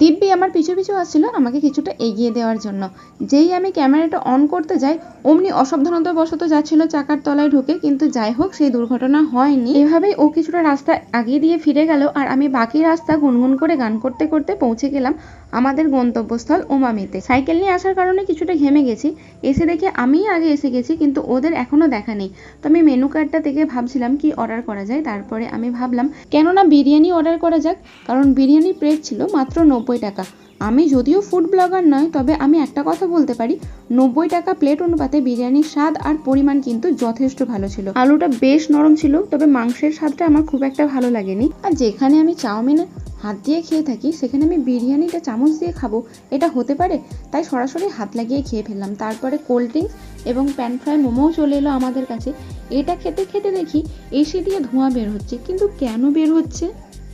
দিব্যি আমার পিছু পিছু আসছিল আমাকে কিছুটা এগিয়ে দেওয়ার জন্য। যেই আমি ক্যামেরাটা অন করতে যাই অমনি অসাবধানতাবশত যাচ্ছিল চাকার তলায় ঢুকে, কিন্তু যাই হোক সেই দুর্ঘটনা হয়নি। এভাবেই ও কিছুটা রাস্তা আগিয়ে দিয়ে ফিরে গেল আর আমি বাকি রাস্তা গুনগুন করে গান করতে করতে পৌঁছে গেলাম আমাদের গন্তব্যস্থল ওমামিতে। সাইকেল নিয়ে আসার কারণে কিছুটা ঘেমে গেছি। এসে দেখে আমিই আগে এসে গেছি, কিন্তু ওদের এখনো দেখা নেই। তো আমি মেনু কার্ডটা থেকে ভাবছিলাম কি অর্ডার করা যায়। তারপরে আমি ভাবলাম কেননা বিরিয়ানি অর্ডার করা যাক, কারণ বিরিয়ানির প্লেট ছিল মাত্র 90 টাকা। আমি যদিও ফুড ব্লগার নয়, তবে আমি একটা কথা বলতে পারি, 90 টাকা প্লেট অনুপাতে বিরিয়ানির স্বাদ আর পরিমাণ কিন্তু যথেষ্ট ভালো ছিল। আলুটা বেশ নরম ছিল, তবে মাংসের স্বাদটা আমার খুব একটা ভালো লাগেনি। আর যেখানে আমি চাউমিন হাত দিয়ে খেয়ে থাকি সেখানে আমি বিরিয়ানিটা চামচ দিয়ে খাবো, এটা হতে পারে? তাই সরাসরি হাত লাগিয়ে খেয়ে ফেললাম। তারপরে কোল্ড ড্রিঙ্কস এবং প্যান ফ্রাই মোমোও চলে এলো আমাদের কাছে। এটা খেতে খেতে দেখি এসি দিয়ে ধোঁয়া বের হচ্ছে, কিন্তু কেন বের হচ্ছে